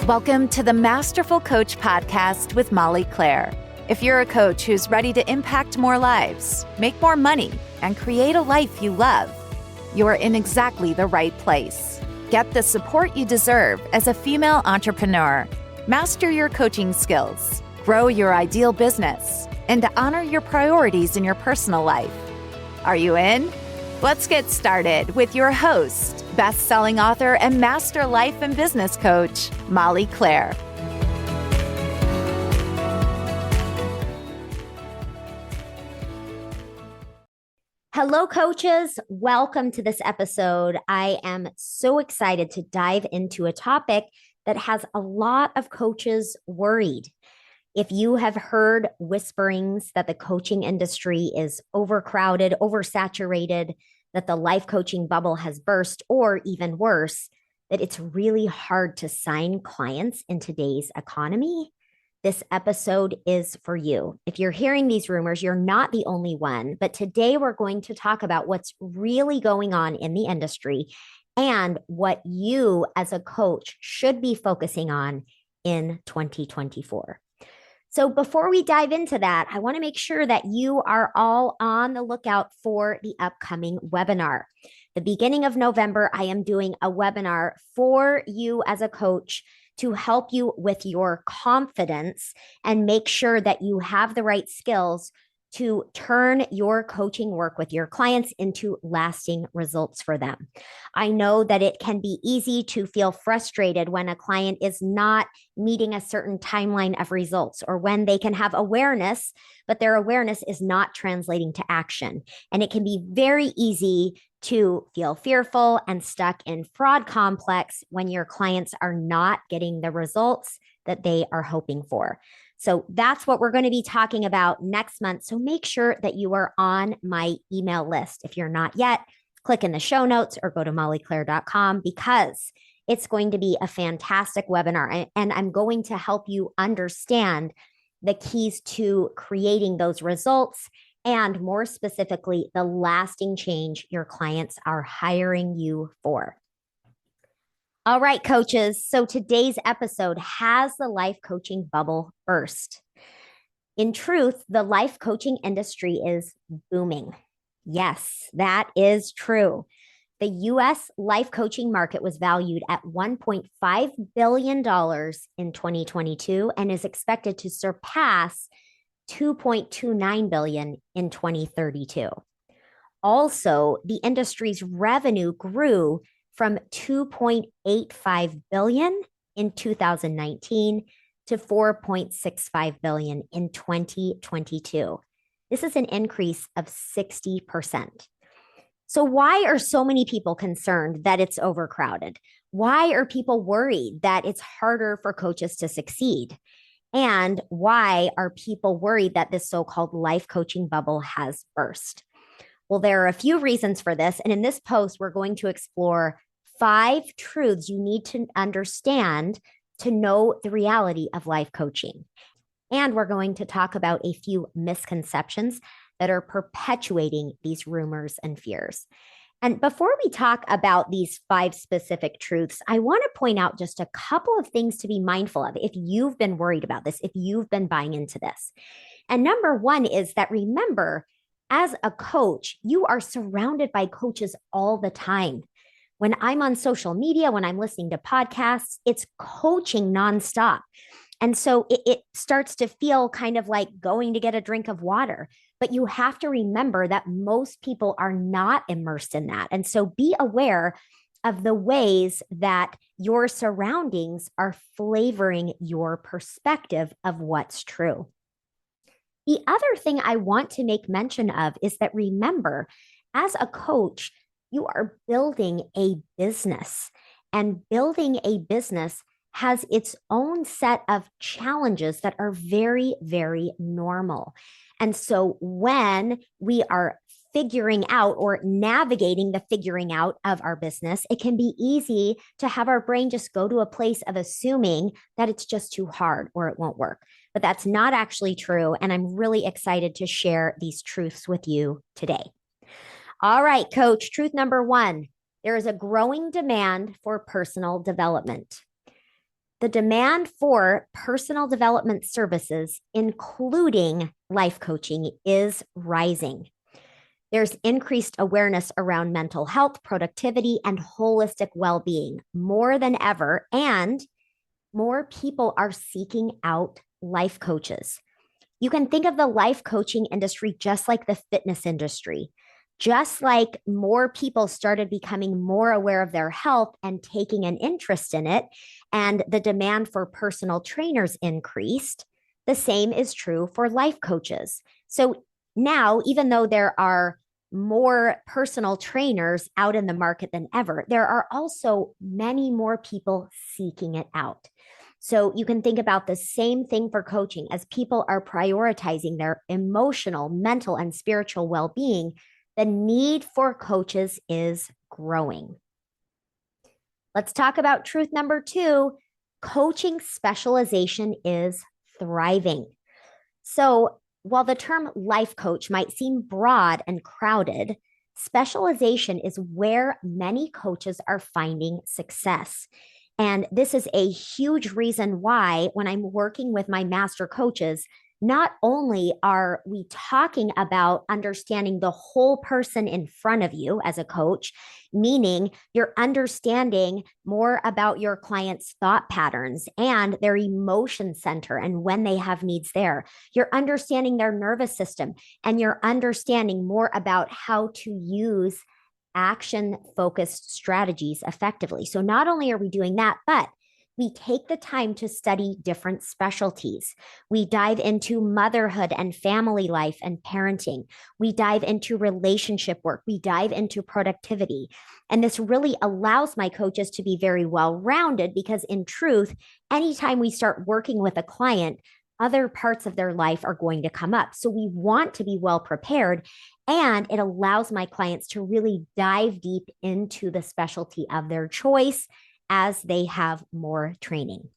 Welcome to the Masterful Coach Podcast with Molly Claire. If you're a coach who's ready to impact more lives, make more money, and create a life you love, you're in exactly the right place. Get the support you deserve as a female entrepreneur. Master your coaching skills, grow your ideal business, and honor your priorities in your personal life. Are you in? Let's get started with your host, best-selling author and master life and business coach, Molly Claire. Hello, coaches. Welcome to this episode. I am so excited to dive into a topic that has a lot of coaches worried. If you have heard whisperings that the coaching industry is overcrowded, oversaturated, that the life coaching bubble has burst, or even worse, that it's really hard to sign clients in today's economy, this episode is for you. If you're hearing these rumors, you're not the only one, but today we're going to talk about what's really going on in the industry and what you as a coach should be focusing on in 2024. So before we dive into that, I want to make sure that you are all on the lookout for the upcoming webinar. The beginning of November, I am doing a webinar for you as a coach to help you with your confidence and make sure that you have the right skills to turn your coaching work with your clients into lasting results for them. I know that it can be easy to feel frustrated when a client is not meeting a certain timeline of results, or when they can have awareness, but their awareness is not translating to action. And it can be very easy to feel fearful and stuck in fraud complex when your clients are not getting the results that they are hoping for. So that's what we're going to be talking about next month. So make sure that you are on my email list. If you're not yet, click in the show notes or go to mollyclaire.com, because it's going to be a fantastic webinar. And I'm going to help you understand the keys to creating those results, and more specifically, the lasting change your clients are hiring you for. All right, coaches. So today's episode, has the life coaching bubble burst? In truth, the life coaching industry is booming. Yes, that is true. The US life coaching market was valued at $1.5 billion in 2022 and is expected to surpass $2.29 billion in 2032. Also, the industry's revenue grew from $2.85 billion in 2019 to $4.65 billion in 2022. This is an increase of 60%. So why are so many people concerned that it's overcrowded? Why are people worried that it's harder for coaches to succeed? And why are people worried that this so-called life coaching bubble has burst? Well, there are a few reasons for this. And in this post, we're going to explore 5 truths you need to understand to know the reality of life coaching. And we're going to talk about a few misconceptions that are perpetuating these rumors and fears. And before we talk about these 5 specific truths, I want to point out just a couple of things to be mindful of if you've been worried about this, if you've been buying into this. And number 1 is that, remember, as a coach, you are surrounded by coaches all the time. When I'm on social media, when I'm listening to podcasts, it's coaching nonstop. And so it starts to feel kind of like going to get a drink of water. But you have to remember that most people are not immersed in that. And so be aware of the ways that your surroundings are flavoring your perspective of what's true. The other thing I want to make mention of is that, remember, as a coach, you are building a business, and building a business has its own set of challenges that are very, very normal. And so when we are figuring out or navigating the figuring out of our business, it can be easy to have our brain just go to a place of assuming that it's just too hard or it won't work. But that's not actually true. And I'm really excited to share these truths with you today. All right, coach, truth number 1, there is a growing demand for personal development. The demand for personal development services, including life coaching, is rising. There's increased awareness around mental health, productivity, and holistic well-being more than ever, and more people are seeking out life coaches. You can think of the life coaching industry just like the fitness industry. Just like more people started becoming more aware of their health and taking an interest in it, and the demand for personal trainers increased, the same is true for life coaches. So now, even though there are more personal trainers out in the market than ever, there are also many more people seeking it out. So you can think about the same thing for coaching. As people are prioritizing their emotional, mental, and spiritual well-being, the need for coaches is growing. Let's talk about truth number 2. Coaching specialization is thriving. So while the term life coach might seem broad and crowded, specialization is where many coaches are finding success. And this is a huge reason why, when I'm working with my master coaches, not only are we talking about understanding the whole person in front of you as a coach, meaning you're understanding more about your client's thought patterns and their emotion center and when they have needs there. You're understanding their nervous system, and you're understanding more about how to use action-focused strategies effectively. So not only are we doing that, but we take the time to study different specialties. We dive into motherhood and family life and parenting. We dive into relationship work. We dive into productivity. And this really allows my coaches to be very well-rounded, because in truth, anytime we start working with a client, other parts of their life are going to come up. So we want to be well prepared, and it allows my clients to really dive deep into the specialty of their choice as they have more training.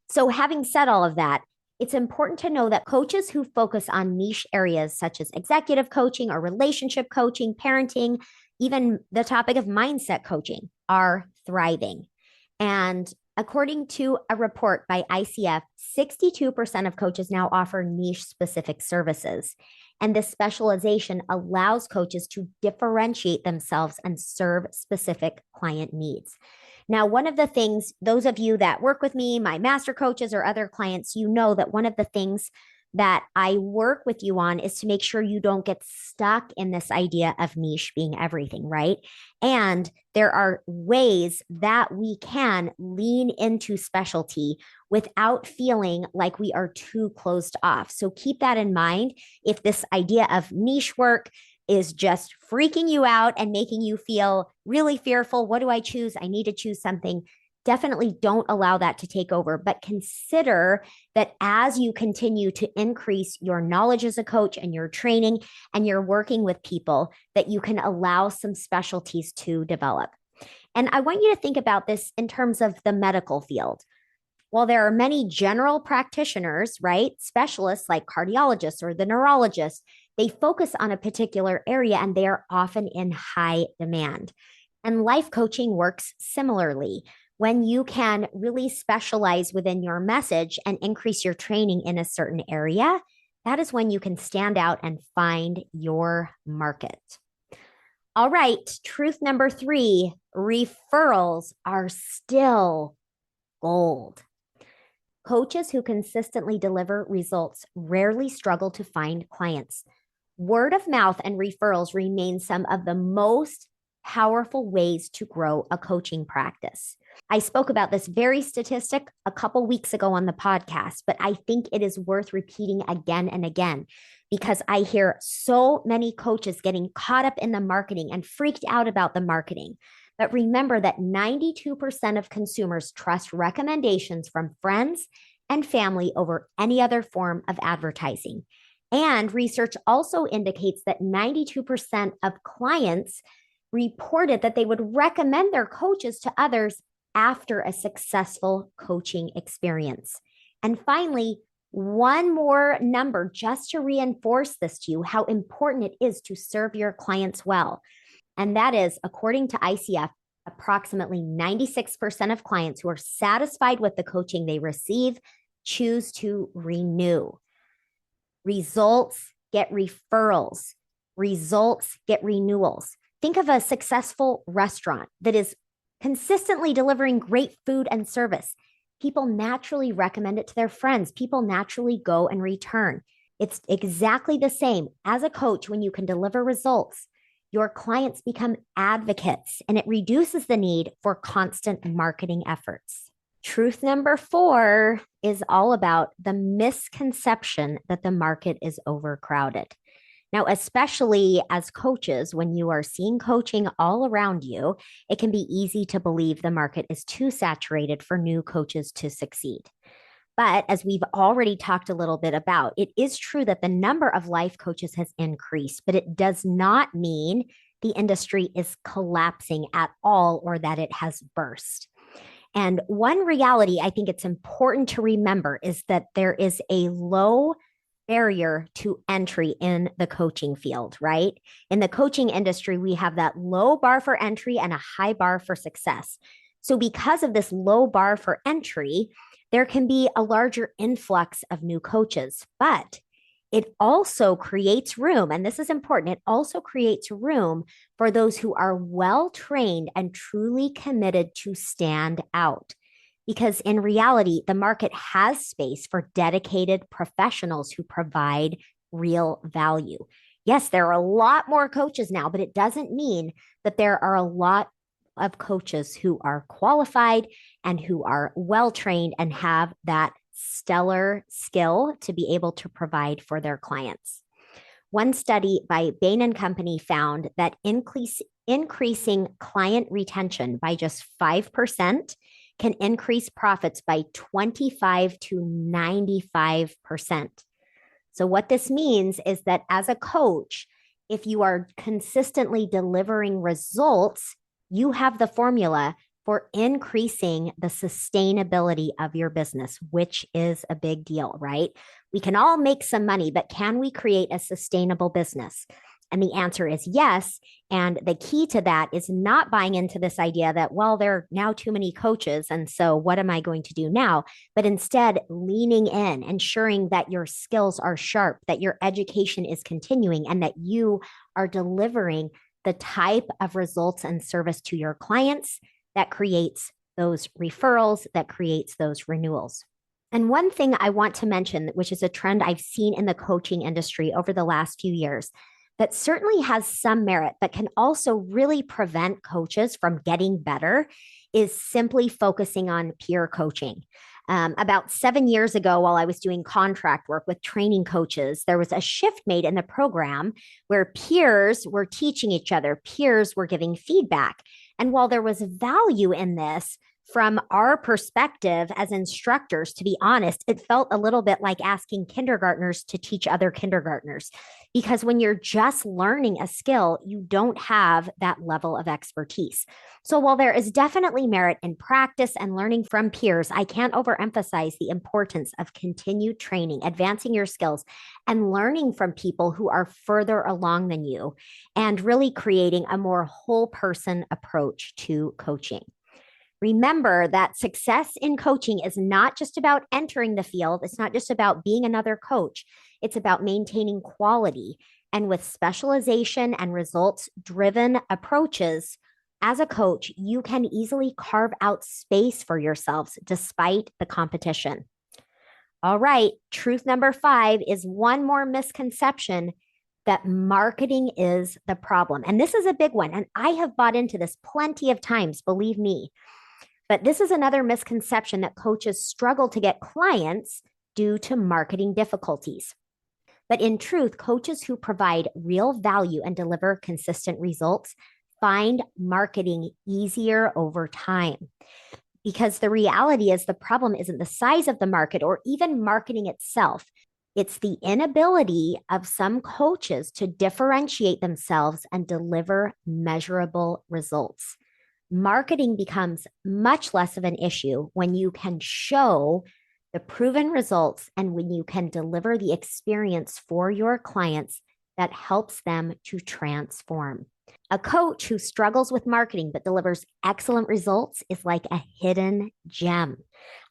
So having said all of that, it's important to know that coaches who focus on niche areas such as executive coaching or relationship coaching, parenting, even the topic of mindset coaching, are thriving. And according to a report by ICF, 62% of coaches now offer niche-specific services. And this specialization allows coaches to differentiate themselves and serve specific client needs. Now, one of the things, those of you that work with me, my master coaches or other clients, you know that one of the things that I work with you on is to make sure you don't get stuck in this idea of niche being everything, right? And there are ways that we can lean into specialty without feeling like we are too closed off. So keep that in mind. If this idea of niche work is just freaking you out and making you feel really fearful, what do I choose? I need to choose something. Definitely don't allow that to take over, but consider that as you continue to increase your knowledge as a coach and your training and you're working with people, that you can allow some specialties to develop. And I want you to think about this in terms of the medical field. While there are many general practitioners, right, specialists like cardiologists or the neurologist, they focus on a particular area and they are often in high demand. And life coaching works similarly. When you can really specialize within your message and increase your training in a certain area, that is when you can stand out and find your market. All right, truth number 3, referrals are still gold. Coaches who consistently deliver results rarely struggle to find clients. Word of mouth and referrals remain some of the most powerful ways to grow a coaching practice. I spoke about this very statistic a couple weeks ago on the podcast, but I think it is worth repeating again and again, because I hear so many coaches getting caught up in the marketing and freaked out about the marketing. But remember that 92% of consumers trust recommendations from friends and family over any other form of advertising. And research also indicates that 92% of clients reported that they would recommend their coaches to others after a successful coaching experience. And finally, one more number just to reinforce this to you, how important it is to serve your clients well. And that is, according to ICF, Approximately 96% of clients who are satisfied with the coaching they receive choose to renew. Results get referrals. Results get renewals. Think of a successful restaurant that is consistently delivering great food and service. People naturally recommend it to their friends. People naturally go and return. It's exactly the same as a coach. When you can deliver results, your clients become advocates, and it reduces the need for constant marketing efforts. Truth number 4 is all about the misconception that the market is overcrowded. Now, especially as coaches, when you are seeing coaching all around you, it can be easy to believe the market is too saturated for new coaches to succeed. But as we've already talked a little bit about, it is true that the number of life coaches has increased, but it does not mean the industry is collapsing at all or that it has burst. And one reality I think it's important to remember is that there is a low barrier to entry in the coaching field, right? In the coaching industry, we have that low bar for entry and a high bar for success. So because of this low bar for entry, there can be a larger influx of new coaches, but it also creates room, and this is important, it also creates room for those who are well trained and truly committed to stand out. Because in reality, the market has space for dedicated professionals who provide real value. Yes, there are a lot more coaches now, but it doesn't mean that there are a lot of coaches who are qualified and who are well trained and have that stellar skill to be able to provide for their clients. One study by Bain and Company found that increasing client retention by just 5% can increase profits by 25 to 95%. So what this means is that as a coach, if you are consistently delivering results, you have the formula for increasing the sustainability of your business, which is a big deal, right? We can all make some money, but can we create a sustainable business? And the answer is yes. And the key to that is not buying into this idea that, well, there are now too many coaches, and so what am I going to do now? But instead, leaning in, ensuring that your skills are sharp, that your education is continuing, and that you are delivering the type of results and service to your clients that creates those referrals, that creates those renewals. And one thing I want to mention, which is a trend I've seen in the coaching industry over the last few years, that certainly has some merit, but can also really prevent coaches from getting better, is simply focusing on peer coaching. About 7 years ago, while I was doing contract work with training coaches, there was a shift made in the program where peers were teaching each other, peers were giving feedback. And while there was value in this, from our perspective as instructors, to be honest, it felt a little bit like asking kindergartners to teach other kindergartners. Because when you're just learning a skill, you don't have that level of expertise. So while there is definitely merit in practice and learning from peers, I can't overemphasize the importance of continued training, advancing your skills, and learning from people who are further along than you, and really creating a more whole person approach to coaching. Remember that success in coaching is not just about entering the field. It's not just about being another coach. It's about maintaining quality. And with specialization and results-driven approaches, as a coach, you can easily carve out space for yourselves despite the competition. All right, truth number 5 is one more misconception, that marketing is the problem. And this is a big one. And I have bought into this plenty of times, believe me. But this is another misconception, that coaches struggle to get clients due to marketing difficulties. But in truth, coaches who provide real value and deliver consistent results find marketing easier over time. Because the reality is, the problem isn't the size of the market or even marketing itself. It's the inability of some coaches to differentiate themselves and deliver measurable results. Marketing becomes much less of an issue when you can show the proven results and when you can deliver the experience for your clients that helps them to transform. A coach who struggles with marketing but delivers excellent results is like a hidden gem.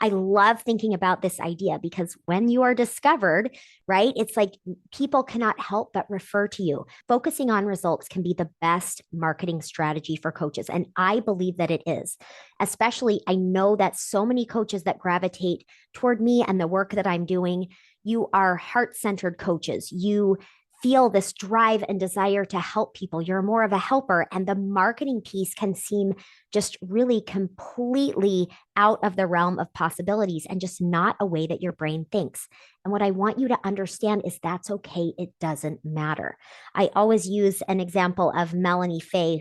I love thinking about this idea because when you are discovered, right, it's like people cannot help but refer to you. Focusing on results can be the best marketing strategy for coaches. And I believe that it is. Especially, I know that so many coaches that gravitate toward me and the work that I'm doing, you are heart-centered coaches. You feel this drive and desire to help people. You're more of a helper, and the marketing piece can seem just really completely out of the realm of possibilities and just not a way that your brain thinks. And what I want you to understand is that's okay. It doesn't matter. I always use an example of Melanie Fay,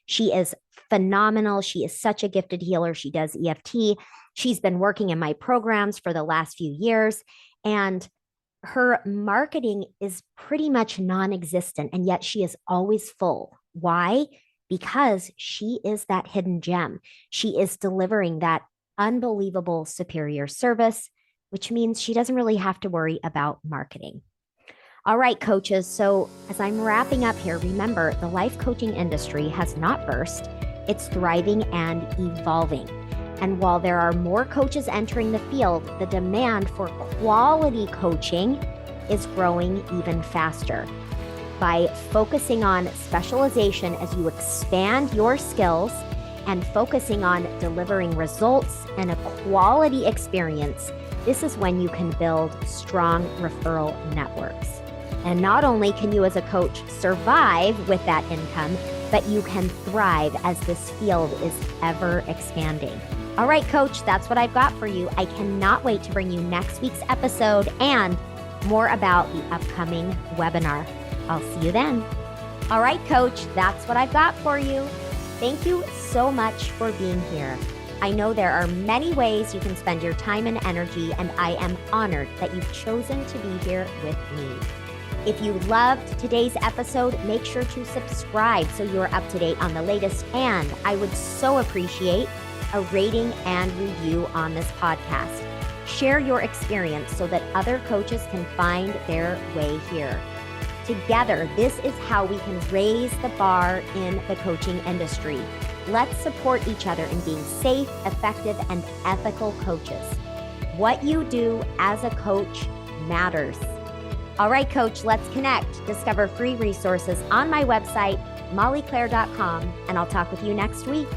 she is phenomenal. She is such a gifted healer. She does EFT. She's been working in my programs for the last few years, and her marketing is pretty much non-existent, and yet she is always full. Why? Because she is that hidden gem. She is delivering that unbelievable superior service, which means she doesn't really have to worry about marketing. All right, coaches. So as I'm wrapping up here, remember the life coaching industry has not burst. It's thriving and evolving. And while there are more coaches entering the field, the demand for quality coaching is growing even faster. By focusing on specialization as you expand your skills and focusing on delivering results and a quality experience, this is when you can build strong referral networks. And not only can you as a coach survive with that income, but you can thrive as this field is ever expanding. All right, coach, that's what I've got for you. I cannot wait to bring you next week's episode and more about the upcoming webinar. I'll see you then. All right, coach, that's what I've got for you. Thank you so much for being here. I know there are many ways you can spend your time and energy, and I am honored that you've chosen to be here with me. If you loved today's episode, make sure to subscribe so you're up to date on the latest, and I would so appreciate a rating and review on this podcast. Share your experience so that other coaches can find their way here. Together, this is how we can raise the bar in the coaching industry. Let's support each other in being safe, effective, and ethical coaches. What you do as a coach matters. All right, coach, let's connect. Discover free resources on my website, mollyclaire.com, and I'll talk with you next week.